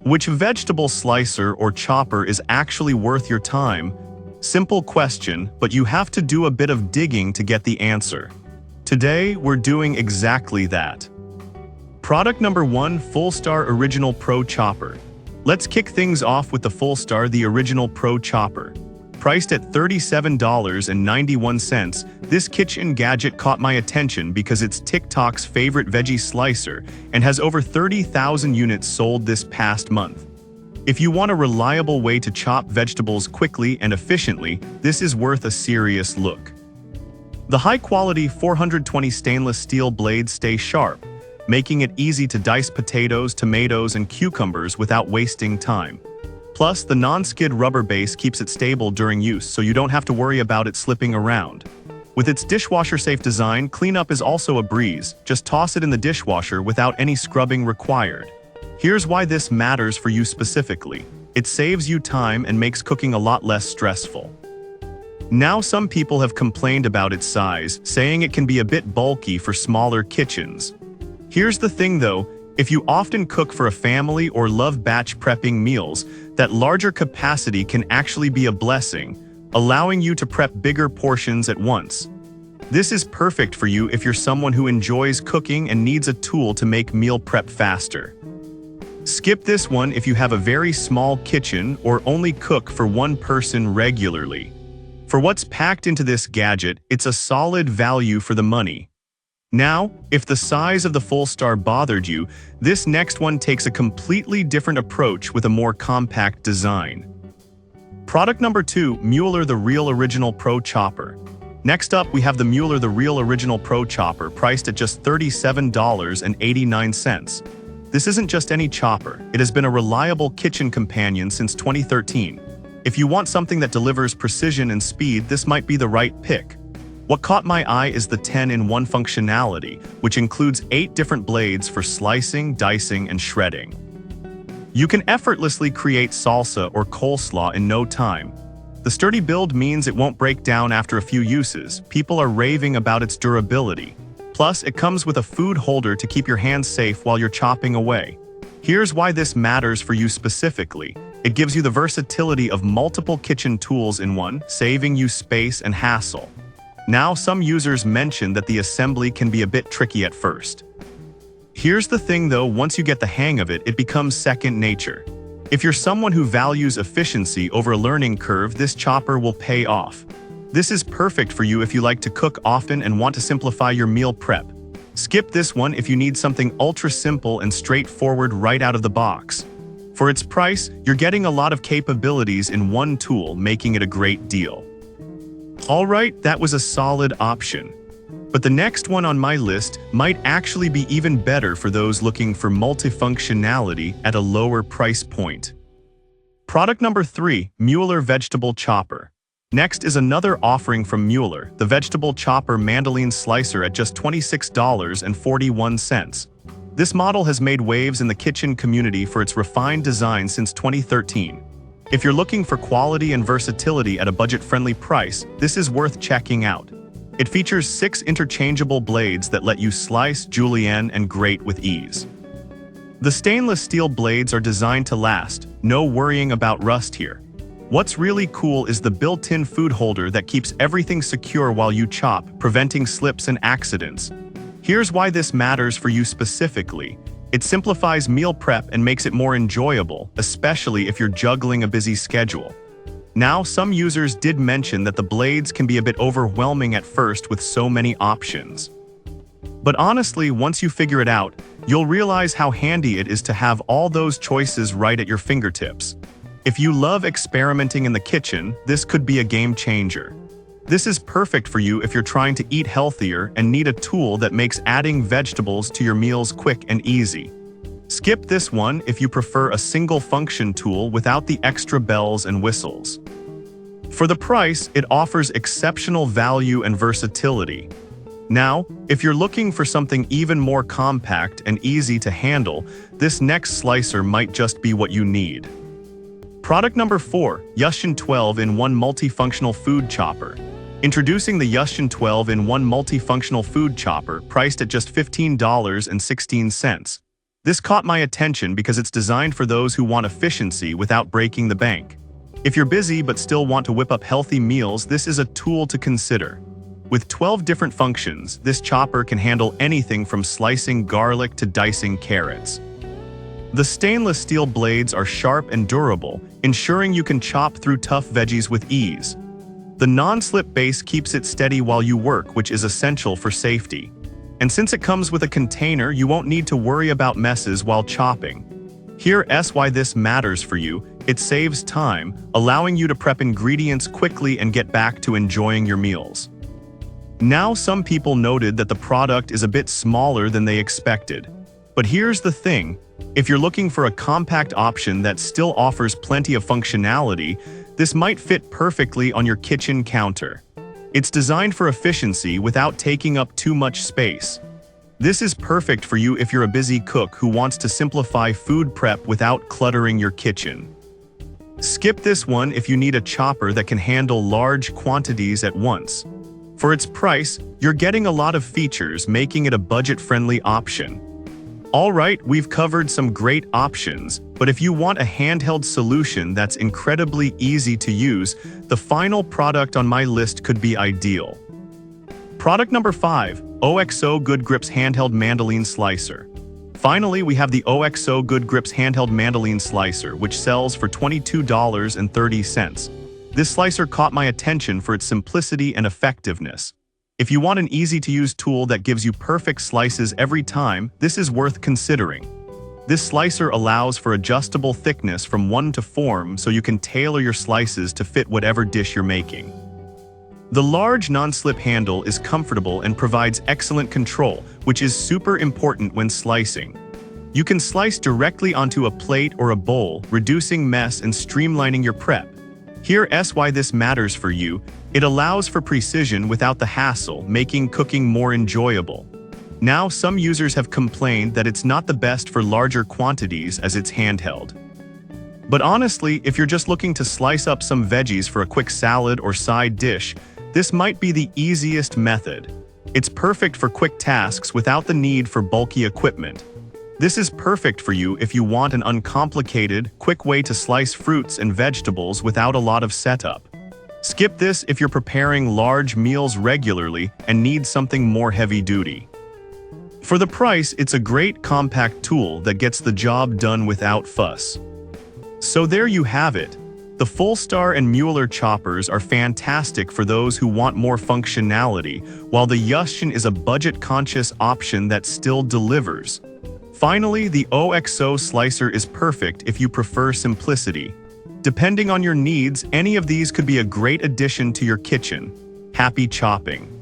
Which vegetable slicer or chopper is actually worth your time? Simple question, but you have to do a bit of digging to get the answer. Today, we're doing exactly that. Product number 1, Full-Star Original Pro Chopper. Let's kick things off with the Full-Star, the Original Pro Chopper. Priced at $37.91, this kitchen gadget caught my attention because it's TikTok's favorite veggie slicer and has over 30,000 units sold this past month. If you want a reliable way to chop vegetables quickly and efficiently, this is worth a serious look. The high-quality 420 stainless steel blades stay sharp, making it easy to dice potatoes, tomatoes, and cucumbers without wasting time. Plus, the non-skid rubber base keeps it stable during use, so you don't have to worry about it slipping around. With its dishwasher-safe design, cleanup is also a breeze. Just toss it in the dishwasher without any scrubbing required. Here's why this matters for you specifically. It saves you time and makes cooking a lot less stressful. Now, some people have complained about its size, saying it can be a bit bulky for smaller kitchens. Here's the thing though, if you often cook for a family or love batch prepping meals, that larger capacity can actually be a blessing, allowing you to prep bigger portions at once. This is perfect for you if you're someone who enjoys cooking and needs a tool to make meal prep faster. Skip this one if you have a very small kitchen or only cook for one person regularly. For what's packed into this gadget, it's a solid value for the money. Now, if the size of the Full-Star bothered you, this next one takes a completely different approach with a more compact design. Product number 2, Mueller the Real Original Pro Chopper. Next up, we have the Mueller the Real Original Pro Chopper, priced at just $37.89. This isn't just any chopper, it has been a reliable kitchen companion since 2013. If you want something that delivers precision and speed, this might be the right pick. What caught my eye is the 10-in-1 functionality, which includes 8 different blades for slicing, dicing, and shredding. You can effortlessly create salsa or coleslaw in no time. The sturdy build means it won't break down after a few uses. People are raving about its durability. Plus, it comes with a food holder to keep your hands safe while you're chopping away. Here's why this matters for you specifically. It gives you the versatility of multiple kitchen tools in one, saving you space and hassle. Now, some users mention that the assembly can be a bit tricky at first. Here's the thing though, once you get the hang of it, it becomes second nature. If you're someone who values efficiency over a learning curve, this chopper will pay off. This is perfect for you if you like to cook often and want to simplify your meal prep. Skip this one if you need something ultra simple and straightforward right out of the box. For its price, you're getting a lot of capabilities in one tool, making it a great deal. Alright, that was a solid option. But the next one on my list might actually be even better for those looking for multifunctionality at a lower price point. Product number 3, Mueller Vegetable Chopper. Next is another offering from Mueller, the Vegetable Chopper Mandolin Slicer at just $26.41. This model has made waves in the kitchen community for its refined design since 2013. If you're looking for quality and versatility at a budget-friendly price, this is worth checking out. It features 6 interchangeable blades that let you slice, julienne, and grate with ease. The stainless steel blades are designed to last, no worrying about rust here. What's really cool is the built-in food holder that keeps everything secure while you chop, preventing slips and accidents. Here's why this matters for you specifically. It simplifies meal prep and makes it more enjoyable, especially if you're juggling a busy schedule. Now, some users did mention that the blades can be a bit overwhelming at first with so many options. But honestly, once you figure it out, you'll realize how handy it is to have all those choices right at your fingertips. If you love experimenting in the kitchen, this could be a game changer. This is perfect for you if you're trying to eat healthier and need a tool that makes adding vegetables to your meals quick and easy. Skip this one if you prefer a single-function tool without the extra bells and whistles. For the price, it offers exceptional value and versatility. Now, if you're looking for something even more compact and easy to handle, this next slicer might just be what you need. Product number 4, Julienne 12-in-1 Multifunctional Food Chopper. Introducing the Julienne 12-in-1 Multifunctional Food Chopper, priced at just $15.16. This caught my attention because it's designed for those who want efficiency without breaking the bank. If you're busy but still want to whip up healthy meals, this is a tool to consider. With 12 different functions, this chopper can handle anything from slicing garlic to dicing carrots. The stainless steel blades are sharp and durable, ensuring you can chop through tough veggies with ease. The non-slip base keeps it steady while you work, which is essential for safety. And since it comes with a container, you won't need to worry about messes while chopping. Here's why this matters for you. It saves time, allowing you to prep ingredients quickly and get back to enjoying your meals. Now, some people noted that the product is a bit smaller than they expected. But here's the thing, if you're looking for a compact option that still offers plenty of functionality, this might fit perfectly on your kitchen counter. It's designed for efficiency without taking up too much space. This is perfect for you if you're a busy cook who wants to simplify food prep without cluttering your kitchen. Skip this one if you need a chopper that can handle large quantities at once. For its price, you're getting a lot of features, making it a budget-friendly option. Alright, we've covered some great options, but if you want a handheld solution that's incredibly easy to use, the final product on my list could be ideal. Product number 5, OXO Good Grips Handheld Mandoline Slicer. Finally, we have the OXO Good Grips Handheld Mandoline Slicer, which sells for $22.30. This slicer caught my attention for its simplicity and effectiveness. If you want an easy-to-use tool that gives you perfect slices every time, this is worth considering. This slicer allows for adjustable thickness from 1 to 4, so you can tailor your slices to fit whatever dish you're making. The large non-slip handle is comfortable and provides excellent control, which is super important when slicing. You can slice directly onto a plate or a bowl, reducing mess and streamlining your prep. Here's why this matters for you. It allows for precision without the hassle, making cooking more enjoyable. Now, some users have complained that it's not the best for larger quantities as it's handheld. But honestly, if you're just looking to slice up some veggies for a quick salad or side dish, this might be the easiest method. It's perfect for quick tasks without the need for bulky equipment. This is perfect for you if you want an uncomplicated, quick way to slice fruits and vegetables without a lot of setup. Skip this if you're preparing large meals regularly and need something more heavy-duty. For the price, it's a great compact tool that gets the job done without fuss. So there you have it. The Fullstar and Mueller choppers are fantastic for those who want more functionality, while the Julienne is a budget-conscious option that still delivers. Finally, the OXO slicer is perfect if you prefer simplicity. Depending on your needs, any of these could be a great addition to your kitchen. Happy chopping!